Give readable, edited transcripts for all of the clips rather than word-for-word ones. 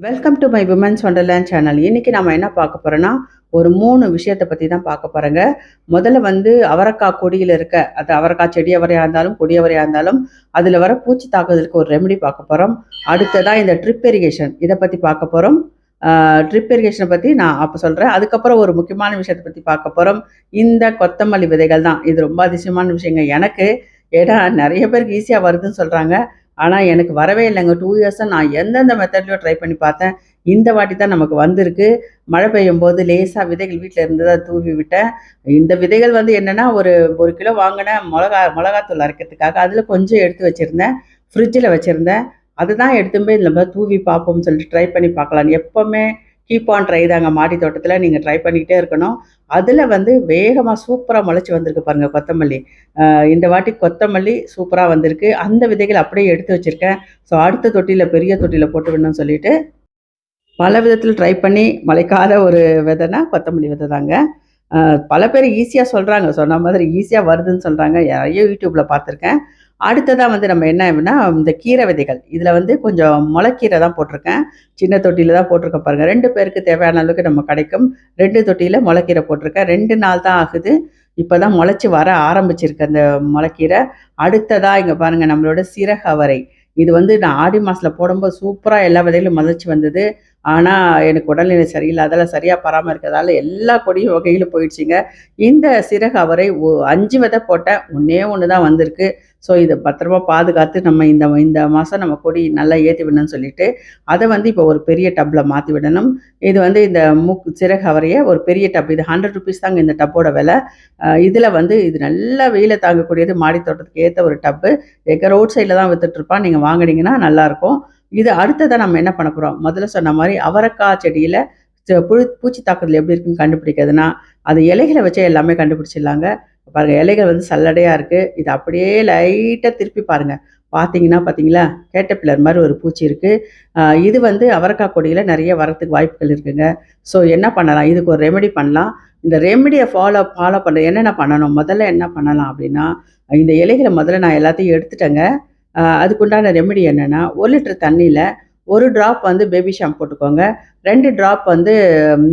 Welcome to my women's wonderland channel. இன்றைக்கி நம்ம என்ன பார்க்க போகிறோன்னா, ஒரு 3 விஷயத்தை பற்றி தான் பார்க்க போகிறோங்க. முதல்ல வந்து அவரைக்காய் கொடியில் இருக்க, அது அவரைக்காய் செடி அவரையாக இருந்தாலும் கொடி அவரையாக இருந்தாலும் அதில் வர பூச்சி தாக்குதலுக்கு ஒரு ரெமெடி பார்க்க போகிறோம். அடுத்ததாக இந்த ட்ரிப் இரிகேஷன் இதை பற்றி பார்க்க போகிறோம். ட்ரிப் இரிகேஷனை பற்றி நான் அப்போ சொல்கிறேன். அதுக்கப்புறம் ஒரு முக்கியமான விஷயத்தை பற்றி பார்க்க போகிறோம். இந்த கொத்தமல்லி விதைகள் தான். இது ரொம்ப அதிசயமான விஷயங்க எனக்கு. ஏன்னா நிறைய பேருக்கு ஈஸியாக வருதுன்னு சொல்கிறாங்க. ஆனால் எனக்கு வரவே இல்லைங்க. 2 இயர்ஸாக நான் எந்தெந்த மெத்தட்லையோ ட்ரை பண்ணி பார்த்தேன். இந்த வாட்டி தான் நமக்கு வந்திருக்கு. மழை பெய்யும்போது லேசாக விதைகள் வீட்டில் இருந்ததை தூவி விட்டேன். இந்த விதைகள் வந்து என்னென்னா, ஒரு கிலோ வாங்கினேன் மிளகாத்தூள் அரைக்கிறதுக்காக. அதில் கொஞ்சம் எடுத்து வச்சுருந்தேன், ஃப்ரிட்ஜில் வச்சுருந்தேன். அதுதான் எடுத்துன்னு போய் இதில் தூவி பார்ப்போம்னு சொல்லிட்டு ட்ரை பண்ணி பார்க்கலான்னு. எப்போவுமே கீப் ஆன் ட்ரை தாங்க. மாடி தோட்டத்தில் நீங்கள் ட்ரை பண்ணிக்கிட்டே இருக்கணும். அதில் வந்து வேகமாக சூப்பராக முளைச்சி வந்திருக்கு பாருங்கள் கொத்தமல்லி. இந்த வாட்டி கொத்தமல்லி சூப்பராக வந்திருக்கு. அந்த விதைகள் அப்படியே எடுத்து வச்சுருக்கேன். ஸோ அடுத்த தொட்டியில், பெரிய தொட்டியில் போட்டு விடணும்னு சொல்லிட்டு பல விதத்தில் ட்ரை பண்ணி முளைக்காத ஒரு விதைனா கொத்தமல்லி விதை தாங்க. பல பேர் ஈஸியாக சொல்கிறாங்க, சொன்ன மாதிரி ஈஸியாக வருதுன்னு சொல்கிறாங்க. நிறைய யூடியூப்பில் பார்த்துருக்கேன். அடுத்ததாக வந்து நம்ம என்ன அப்படின்னா, இந்த கீரை விதைகள் இதில் வந்து கொஞ்சம் முளைக்கீரை தான் போட்டிருக்கேன். சின்ன தொட்டியில் தான் போட்டிருக்கேன் பாருங்கள். 2 பேருக்கு தேவையான அளவுக்கு நம்ம கிடைக்கும். 2 தொட்டியில் முளைக்கீரை போட்டிருக்கேன். 2 நாள் தான் ஆகுது. இப்போ தான் முளைச்சி வர ஆரம்பிச்சிருக்கு அந்த முளைக்கீரை. அடுத்ததாக இங்கே பாருங்கள், நம்மளோட சிறகு அவரை. இது வந்து நான் ஆடி மாதத்தில் போடும்போது சூப்பராக எல்லா விதைகளும் முளைச்சி வந்தது. ஆனால் எனக்கு உடல்நிலை சரியில்லை, அதெல்லாம் சரியாக பராமரிக்கிறதால எல்லா கொடியும் வகையிலும் போயிடுச்சுங்க. இந்த சிறகு அவரை 5 விதை போட்டேன். ஒன்று தான் வந்திருக்கு. ஸோ இதை பத்திரமா பாதுகாத்து நம்ம இந்த மாதம் நம்ம கொடி நல்லா ஏற்றி விடணும்னு சொல்லிட்டு அதை வந்து இப்போ ஒரு பெரிய டப்பில் மாற்றி விடணும். இது வந்து இந்த சிறகு அவரையை ஒரு பெரிய டப், இது 100 ருபீஸ் தாங்க இந்த டப்போட விலை. இதில் வந்து இது நல்லா வெயிலை தாங்கக்கூடியது, மாடி தோட்டத்துக்கு ஏற்ற ஒரு டப்பு. எங்கள் ரோட் சைடில் தான் விற்றுட்ருப்பான். நீங்கள் வாங்கினீங்கன்னா நல்லாயிருக்கும். இது அடுத்ததாக நம்ம என்ன பண்ண போகிறோம், முதல்ல சொன்ன மாதிரி அவரைக்காய் செடியில் பூச்சி தாக்குதல் எப்படி இருக்குன்னு கண்டுபிடிக்கிறதுனா, அது இலைகளை வச்சே எல்லாமே கண்டுபிடிச்சிடலாங்க. பாருங்கள், இலைகள் வந்து சல்லடையாக இருக்குது. இது அப்படியே லைட்டாக திருப்பி பாருங்கள். பார்த்தீங்களா, கேட்டபில்லர் மாதிரி ஒரு பூச்சி இருக்குது. இது வந்து அவரைக்காய் கொடியில் நிறைய வரத்துக்கு வாய்ப்புகள் இருக்குங்க. ஸோ என்ன பண்ணலாம், இதுக்கு ஒரு ரெமெடி பண்ணலாம். இந்த ரெமெடியை ஃபாலோ பண்ண என்னென்ன பண்ணணும், முதல்ல என்ன பண்ணலாம் அப்படின்னா, இந்த இலைகளை முதல்ல நான் எல்லாத்தையும் எடுத்துட்டேங்க. அதுக்குண்டான ரெமெடி என்னென்னா, 1 லிட்டர் தண்ணியில் 1 ட்ராப் வந்து பேபி ஷாம்பு போட்டுக்கோங்க. 2 ட்ராப் வந்து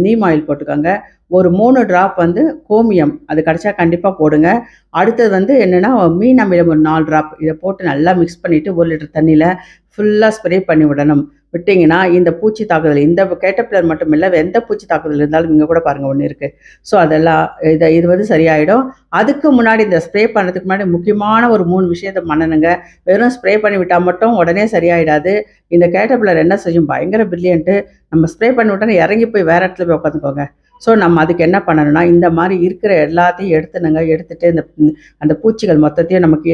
நீம் ஆயில் போட்டுக்கோங்க. ஒரு 3 ட்ராப் வந்து கோமியம், அது கிடச்சா கண்டிப்பாக போடுங்க. அடுத்தது வந்து என்னென்னா, மீன் அமிலம் ஒரு 4 ட்ராப். இதை போட்டு நல்லா மிக்ஸ் பண்ணிவிட்டு 1 லிட்டர் தண்ணியில் ஃபுல்லாக ஸ்ப்ரே பண்ணி விடணும். விட்டிங்கன்னா இந்த பூச்சி தாக்குதல், இந்த கேட்டபில்லர் மட்டும் இல்லை, எந்த பூச்சி தாக்குதல் இருந்தாலும் இங்கே கூட பாருங்கள் ஒன்று இருக்குது. ஸோ அதெல்லாம் இது வந்து சரியாயிடும். அதுக்கு முன்னாடி இந்த ஸ்ப்ரே பண்ணுறதுக்கு முன்னாடி முக்கியமான ஒரு 3 விஷயத்தை பண்ணணுங்க. வெறும் ஸ்ப்ரே பண்ணி விட்டால் மட்டும் உடனே சரியாயிடாது. இந்த கேட்டபில்லர் என்ன செய்யும், பயங்கர பிரில்லியன்ட்டு. நம்ம ஸ்ப்ரே பண்ணி விட்டோன்னா இறங்கி போய் வேறு இடத்துல போய் உட்காந்துக்கோங்க. ஸோ நம்ம அதுக்கு என்ன பண்ணணும்னா, இந்த மாதிரி இருக்கிற எல்லாத்தையும் எடுத்துட்டு அந்த பூச்சிகள் மொத்தத்தையும் நமக்கு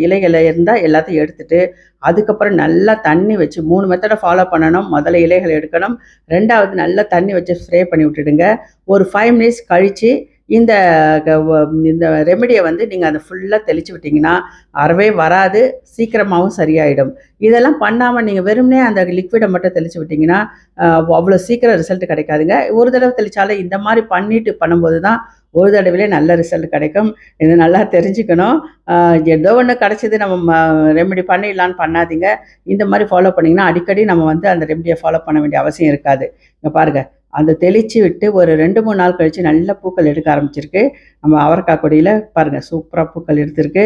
இலைகளை இருந்தால் எல்லாத்தையும் எடுத்துட்டு, அதுக்கப்புறம் நல்லா தண்ணி வச்சு 3 மெத்தடை ஃபாலோ பண்ணணும். முதல்ல இலைகளை எடுக்கணும். 2வது நல்லா தண்ணி வச்சு ஸ்ப்ரே பண்ணி விட்டுடுங்க. ஒரு 5 மினிட்ஸ் கழித்து இந்த இந்த ரெமெடியை வந்து நீங்கள் அதை ஃபுல்லாக தெளித்து விட்டிங்கன்னா அறவே வராது, சீக்கிரமாகவும் சரியாயிடும். இதெல்லாம் பண்ணாமல் நீங்கள் வெறுமனே அந்த லிக்விடை மட்டும் தெளித்து விட்டிங்கன்னா அவ்வளோ சீக்கிரம் ரிசல்ட் கிடைக்காதுங்க. ஒரு தடவை தெளித்தாலே இந்த மாதிரி பண்ணும்போது தான் ஒரு தடவையிலே நல்ல ரிசல்ட் கிடைக்கும். இது நல்லா தெரிஞ்சுக்கணும். ஏதோ ஒன்று கிடச்சிது நம்ம ரெமெடி பண்ணிடலான்னு பண்ணாதீங்க. இந்த மாதிரி ஃபாலோ பண்ணிங்கன்னா அடிக்கடி நம்ம வந்து அந்த ரெமெடியை ஃபாலோ பண்ண வேண்டிய அவசியம் இருக்காது. இங்கே பாருங்கள், அந்த தெளித்து விட்டு ஒரு 2-3 நாள் கழித்து நல்ல பூக்கள் எடுக்க ஆரம்பிச்சிருக்கு. நம்ம அவரைக்காய் கொடியில் பாருங்கள், சூப்பராக பூக்கள் எடுத்திருக்கு.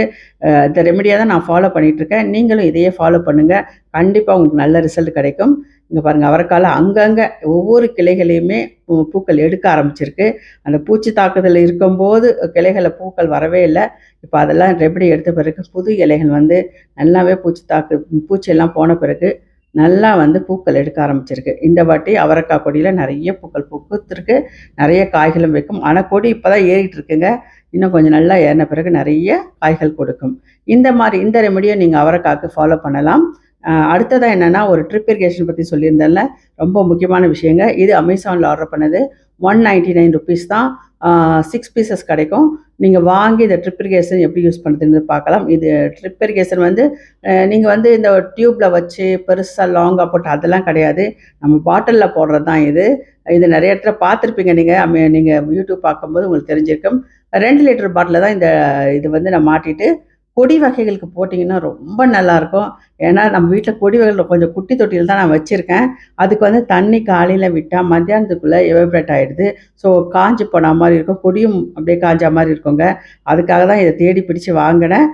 இந்த ரெமெடியை தான் நான் ஃபாலோ பண்ணிகிட்ருக்கேன். நீங்களும் இதையே ஃபாலோ பண்ணுங்கள். கண்டிப்பாக உங்களுக்கு நல்ல ரிசல்ட் கிடைக்கும். இங்கே பாருங்கள், அவரைக்காயில் அங்கங்கே ஒவ்வொரு கிளைகளையுமே பூக்கள் எடுக்க ஆரம்பிச்சிருக்கு. அந்த பூச்சி தாக்குதல் இருக்கும்போது கிளைகளில் பூக்கள் வரவே இல்லை. இப்போ அதெல்லாம் ரெமெடி எடுத்த பிறகு புது இலைகள் வந்து நல்லாவே பூச்சியெல்லாம் போன பிறகு நல்லா வந்து பூக்கள் எடுக்க ஆரம்பிச்சிருக்கு. இந்த வாட்டி அவரைக்காய் கொடியில் நிறைய பூக்கள் பூத்துருக்கு, நிறைய காய்களும் வைக்கும். ஆனால் கொடி இப்போ தான் ஏறிட்டு இருக்குங்க. இன்னும் கொஞ்சம் நல்லா ஏறின பிறகு நிறைய காய்கள் கொடுக்கும். இந்த ரெமெடியை நீங்கள் அவரைக்காய்க்கு ஃபாலோ பண்ணலாம். அடுத்ததாக என்னென்னா, ஒரு ட்ரிப் இரிகேஷன் பற்றி சொல்லியிருந்தேன்ல, ரொம்ப முக்கியமான விஷயங்க. இது அமேசானில் ஆர்டர் பண்ணது. 199 ருபீஸ் தான். 6 பீசஸ் கிடைக்கும். நீங்கள் வாங்கி இந்த ட்ரிப் இரிகேஷன் எப்படி யூஸ் பண்ணுறதுன்னு பார்க்கலாம். இது ட்ரிப் இரிகேஷன் வந்து நீங்கள் வந்து இந்த டியூப்பில் வச்சு பெருசாக லாங்காக போட்டு அதெல்லாம் கிடையாது. நம்ம பாட்டிலில் போடுறது தான் இது. இது நிறைய இடத்துல பார்த்துருப்பீங்க. நீங்கள் யூடியூப் பார்க்கும்போது உங்களுக்கு தெரிஞ்சிருக்கும். 2 லிட்டர் பாட்டிலில் தான் இது வந்து நான் மாட்டிட்டு கொடி வகைகளுக்கு போட்டிங்கன்னா ரொம்ப நல்லாயிருக்கும். ஏன்னா நம்ம வீட்டில் கொடி வகைகள் கொஞ்சம் குட்டி தொட்டியில் தான் நான் வச்சுருக்கேன். அதுக்கு வந்து தண்ணி காலையில் விட்டால் மத்தியானத்துக்குள்ளே எவாப்ரேட் ஆகிடுது. ஸோ காஞ்சு போன மாதிரி இருக்கும். கொடியும் அப்படியே காஞ்ச மாதிரி இருக்குங்க. அதுக்காக தான் இதை தேடி பிடிச்சு வாங்கினேன்.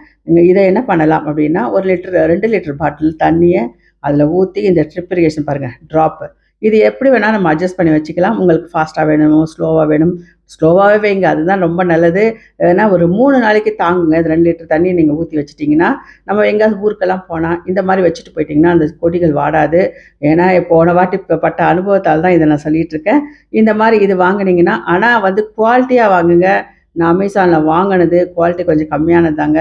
இதை என்ன பண்ணலாம் அப்படின்னா 1 லிட்டர் 2 லிட்டர் பாட்டில் தண்ணியை அதில் ஊற்றி இந்த ட்ரிப் இரிகேஷன் பாருங்கள் ட்ராப்பு. இது எப்படி வேணால் நம்ம அட்ஜஸ்ட் பண்ணி வச்சுக்கலாம். உங்களுக்கு ஃபாஸ்ட்டாக வேணுமோ ஸ்லோவாக வேணும், ஸ்லோவாகவே வைங்க, அதுதான் ரொம்ப நல்லது. ஏன்னா ஒரு 3 நாளைக்கு தாங்குங்க. இது 2 லிட்டர் தண்ணி நீங்கள் ஊற்றி வச்சுட்டிங்கன்னா, நம்ம எங்கேயாவது ஊருக்கெல்லாம் போனால் இந்த மாதிரி வச்சுட்டு போயிட்டிங்கன்னா அந்த கொடிகள் வாடாது. ஏன்னா போன வாட்டி பட்ட அனுபவத்தால் தான் இதை நான் சொல்லிகிட்ருக்கேன். இந்த மாதிரி இது வாங்கினீங்கன்னா ஆனால் வந்து குவாலிட்டியாக வாங்குங்க. நான் அமேசானில் வாங்கினது குவாலிட்டி கொஞ்சம் கம்மியானது தாங்க.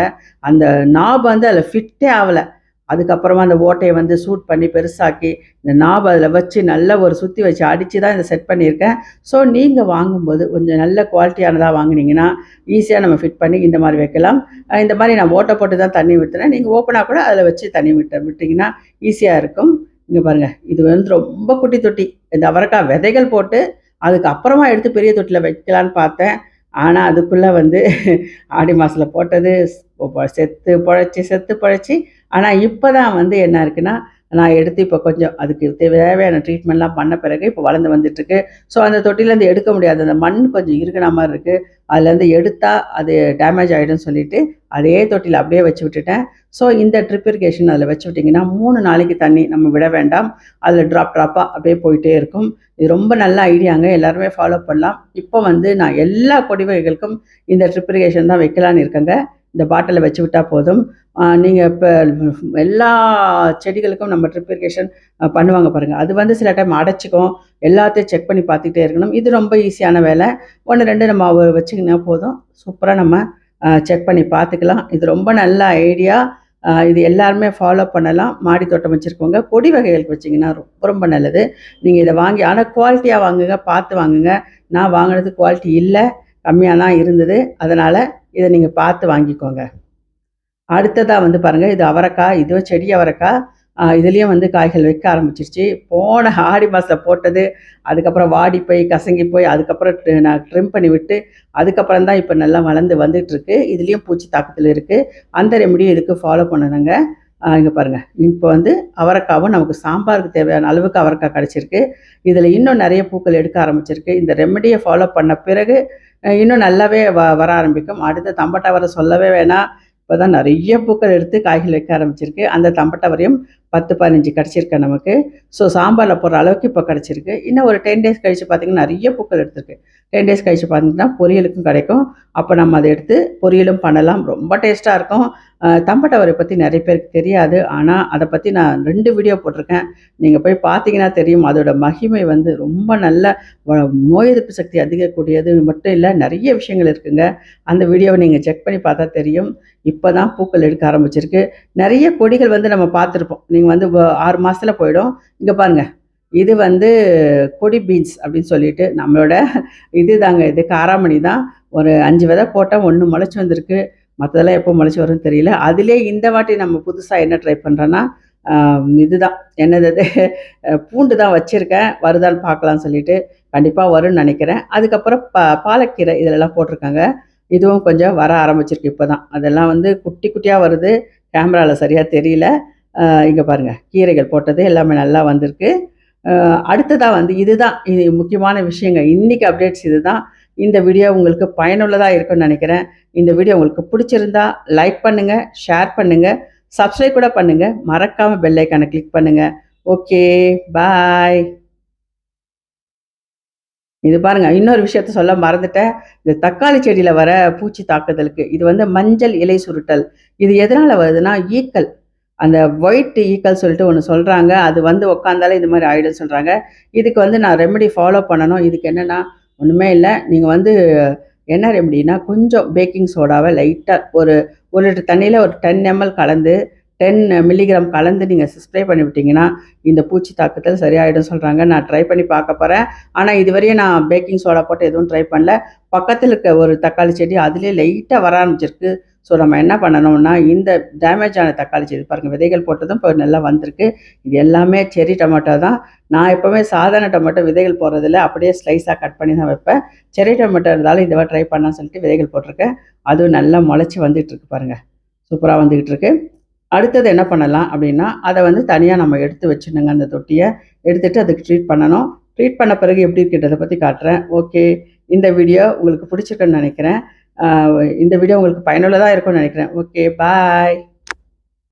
அந்த நாப் வந்து அதில் ஃபிட்டே ஆகலை. அதுக்கப்புறமா அந்த ஓட்டையை வந்து சூட் பண்ணி பெருசாக்கி இந்த நாப் அதில் வச்சு நல்லா ஒரு சுற்றி வச்சு அடித்து தான் இதை செட் பண்ணியிருக்கேன். ஸோ நீங்கள் வாங்கும்போது கொஞ்சம் நல்ல குவாலிட்டியானதாக வாங்கினீங்கன்னா ஈஸியாக நம்ம ஃபிட் பண்ணி இந்த மாதிரி வைக்கலாம். இந்த மாதிரி நான் ஓட்டை போட்டு தான் தண்ணி விட்டுறேன். நீங்கள் ஓப்பனாக கூட அதில் வச்சு தண்ணி விட்டிங்கன்னா ஈஸியாக இருக்கும். இங்கே பாருங்கள், இது வந்து ரொம்ப குட்டி தொட்டி. இந்த அவரைக்காய் விதைகள் போட்டு அதுக்கப்புறமா எடுத்து பெரிய தொட்டியில் வைக்கலான்னு பார்த்தேன். ஆனால் அதுக்குள்ளே வந்து ஆடி மாதத்தில் போட்டது செத்து பொழைச்சி ஆனால் இப்போ தான் வந்து என்ன இருக்குன்னா, நான் எடுத்து இப்போ கொஞ்சம் அதுக்கு தேவையான ட்ரீட்மெண்ட்லாம் பண்ண பிறகு இப்போ வளர்ந்து வந்துட்டுருக்கு. ஸோ அந்த தொட்டிலேருந்து எடுக்க முடியாது. அந்த மண் கொஞ்சம் இருக்குன மாதிரி இருக்குது. அதுலேருந்து எடுத்தால் அது டேமேஜ் ஆகிடும்னு சொல்லிவிட்டு அதே தொட்டியில் அப்படியே வச்சு விட்டுட்டேன். ஸோ இந்த ட்ரிப் இரிகேஷன் அதில் வச்சு விட்டிங்கன்னா 3 நாளைக்கு தண்ணி நம்ம விட வேண்டாம். அதில் ட்ராப்பாக அப்படியே போயிட்டே இருக்கும். இது ரொம்ப நல்ல ஐடியாங்க. எல்லாருமே ஃபாலோ பண்ணலாம். இப்போ வந்து நான் எல்லா கொடி வகைகளுக்கும் இந்த ட்ரிப் இரிகேஷன் தான் வைக்கலான்னு இருக்கேங்க. இந்த பாட்டிலை வச்சு விட்டால் போதும். நீங்கள் இப்போ எல்லா செடிகளுக்கும் நம்ம ட்ரிப் இரிகேஷன் பண்ணுவாங்க பாருங்கள். அது வந்து சில டைம் அடைச்சிக்கும். எல்லாத்தையும் செக் பண்ணி பார்த்துக்கிட்டே இருக்கணும். இது ரொம்ப ஈஸியான வேலை. 1, 2 நம்ம வச்சுக்கினா போதும். சூப்பராக நம்ம செக் பண்ணி பார்த்துக்கலாம். இது ரொம்ப நல்ல ஐடியா. இது எல்லாருமே ஃபாலோ பண்ணலாம். மாடி தோட்டம் வச்சுருக்கவங்க கொடி வகைகளுக்கு வச்சிங்கன்னா ரொம்ப ரொம்ப நல்லது. நீங்கள் இதை வாங்கி ஆனால் குவாலிட்டியாக வாங்குங்க, பார்த்து வாங்குங்க. நான் வாங்கினது குவாலிட்டி இல்லை, கம்மியாக தான் இருந்தது. அதனால் இதை நீங்கள் பார்த்து வாங்கிக்கோங்க. அடுத்ததாக வந்து பாருங்கள், இது அவரைக்காய். இதுவும் செடி அவரைக்காய். இதுலேயும் வந்து காய்கள் வைக்க ஆரம்பிச்சிருச்சு. போன ஆடி மாதத்தில் போட்டது, அதுக்கப்புறம் வாடி போய் கசங்கி போய் அதுக்கப்புறம் நான் ட்ரிம் பண்ணி விட்டு அதுக்கப்புறம் தான் இப்போ நல்லா வளர்ந்து வந்துட்டுருக்கு. இதுலேயும் பூச்சி தாக்கத்தில் இருக்குது. அந்த ரெமடியும் இதுக்கு ஃபாலோ பண்ணணுங்க. இங்கே பாருங்கள், இப்போ வந்து அவரைக்காவும் நமக்கு சாம்பாருக்கு தேவையான அளவுக்கு அவரைக்காய் கிடச்சிருக்கு. இதில் இன்னும் நிறைய பூக்கள் எடுக்க ஆரம்பிச்சிருக்கு. இந்த ரெமடியை ஃபாலோ பண்ண பிறகு இன்னும் நல்லாவே வர ஆரம்பிக்கும். அடுத்த தம்பட்டவரை சொல்லவே வேணாம். இப்போ தான் நிறைய பூக்கள் எடுத்து காய்கள் வைக்க ஆரம்பிச்சிருக்கு. அந்த தம்பட்டவரையும் 10, 15 கிடச்சிருக்கு நமக்கு. ஸோ சாம்பாரில் போடுற அளவுக்கு இப்போ கிடச்சிருக்கு. இன்னும் ஒரு 10 டேஸ் கழித்து பார்த்திங்கன்னா நிறைய பூக்கள் எடுத்துருக்கு. 10 டேஸ் கழித்து பார்த்திங்கன்னா பொரியலுக்கும் கிடைக்கும். அப்போ நம்ம அதை எடுத்து பொரியலும் பண்ணலாம். ரொம்ப டேஸ்ட்டாக இருக்கும். தம்பட்டவரை பற்றி நிறைய பேருக்கு தெரியாது. ஆனால் அதை பற்றி நான் 2 வீடியோ போட்டிருக்கேன். நீங்கள் போய் பார்த்தீங்கன்னா தெரியும். அதோட மகிமை வந்து ரொம்ப நல்ல நோய் எதிர்ப்பு சக்தி அதிகக்கூடியது மட்டும் இல்லை, நிறைய விஷயங்கள் இருக்குங்க. அந்த வீடியோவை நீங்கள் செக் பண்ணி பார்த்தா தெரியும். இப்போ தான் பூக்கள் எடுக்க ஆரம்பிச்சிருக்கு. நிறைய கொடிகள் வந்து நம்ம பார்த்துருப்போம். நீங்கள் வந்து 6 மாதத்துல போயிடும். இங்கே பாருங்கள், இது வந்து கொடி பீன்ஸ் அப்படின்னு சொல்லிட்டு நம்மளோட இது தாங்க. இது காராமணி தான். ஒரு 5 விதை போட்டால் 1 முளைச்சி வந்திருக்கு. மற்றதெல்லாம் எப்போ முளைச்சி வரும்னு தெரியல. அதிலே இந்த வாட்டி நம்ம புதுசாக என்ன ட்ரை பண்ணுறோன்னா இதுதான் என்னது அது பூண்டு தான் வச்சுருக்கேன். வருதான்னு பார்க்கலான்னு சொல்லிட்டு. கண்டிப்பாக வரும்னு நினைக்கிறேன். அதுக்கப்புறம் பாலக்கீரை இதிலெல்லாம் போட்டிருக்காங்க. இதுவும் கொஞ்சம் வர ஆரம்பிச்சிருக்கு இப்போ தான். அதெல்லாம் வந்து குட்டி குட்டியாக வருது. கேமராவில் சரியாக தெரியல. இங்கே பாருங்கள், கீரைகள் போட்டது எல்லாமே நல்லா வந்திருக்கு. அடுத்ததாக வந்து இதுதான் இது முக்கியமான விஷயங்க. இன்றைக்கி அப்டேட்ஸ் இது தான். இந்த வீடியோ உங்களுக்கு பயனுள்ளதாக இருக்கும்னு நினைக்கிறேன். இந்த வீடியோ உங்களுக்கு பிடிச்சிருந்தா லைக் பண்ணுங்கள், ஷேர் பண்ணுங்கள், சப்ஸ்கிரைப் கூட பண்ணுங்கள். மறக்காமல் பெல் ஐக்கானை கிளிக் பண்ணுங்கள். ஓகே, பாய். இது பாருங்கள், இன்னொரு விஷயத்த சொல்ல மறந்துட்டேன். இந்த தக்காளி செடியில் வர பூச்சி தாக்குதலுக்கு இது வந்து மஞ்சள் இலை சுருட்டல். இது எதனால் வருதுன்னா ஈக்கள், அந்த ஒயிட் ஈக்கள் சொல்லிட்டு ஒன்று சொல்கிறாங்க. அது வந்து உக்காந்தாலே இது மாதிரி ஆகிடும்னு சொல்கிறாங்க. இதுக்கு வந்து நான் ரெமெடி ஃபாலோ பண்ணணும். இதுக்கு என்னென்னா ஒன்றுமே இல்லை. நீங்கள் வந்து என்ன ரெமெடினா கொஞ்சம் பேக்கிங் சோடாவை லைட்டாக ஒரு 1 லிட்டர் தண்ணியில் ஒரு 10 ml கலந்து 10 மில்லிகிராம் கலந்து நீங்கள் ஸ்ப்ரே பண்ணி விட்டிங்கன்னா இந்த பூச்சி தாக்குதல் சரியாயிடும் சொல்கிறாங்க. நான் ட்ரை பண்ணி பார்க்க போகிறேன். ஆனால் இதுவரையும் நான் பேக்கிங் சோடா போட்டு எதுவும் ட்ரை பண்ணல. பக்கத்தில் இருக்க ஒரு தக்காளி செடி அதிலே லைட்டாக வர ஆரம்பிச்சிருக்கு. ஸோ நம்ம என்ன பண்ணணும்னா இந்த டேமேஜ் ஆன தக்காளி செடி பாருங்கள், விதைகள் போட்டதும் இப்போ நல்லா வந்திருக்கு. இது எல்லாமே செரி டொமேட்டோ தான். நான் எப்போவுமே சாதாரண டொமேட்டோ விதைகள் போடுறதில்ல, அப்படியே ஸ்லைஸாக கட் பண்ணி தான் வைப்பேன். செரி டொமேட்டோ இருந்தாலும் இந்த ட்ரை பண்ணான்னு சொல்லிட்டு விதைகள் போட்டிருக்கேன். அதுவும் நல்லா முளைச்சி வந்துட்டுருக்கு பாருங்கள். சூப்பரா வந்துகிட்டு இருக்கு. அடுத்தது என்ன பண்ணலாம் அப்படின்னா, அத வந்து தனியா நம்ம எடுத்து வச்சுடணுங்க அந்த தொட்டிய. எடுத்துட்டு அதுக்கு ட்ரீட் பண்ணணும். ட்ரீட் பண்ண பிறகு எப்படி இருக்குன்றத பத்தி காட்டுறேன். ஓகே. இந்த வீடியோ உங்களுக்கு பிடிச்சிருக்குன்னு நெனைக்கிறேன். இந்த வீடியோ உங்களுக்கு பயனுள்ளதா இருக்கும்னு நெனைக்கிறேன். ஓகே. பாய்.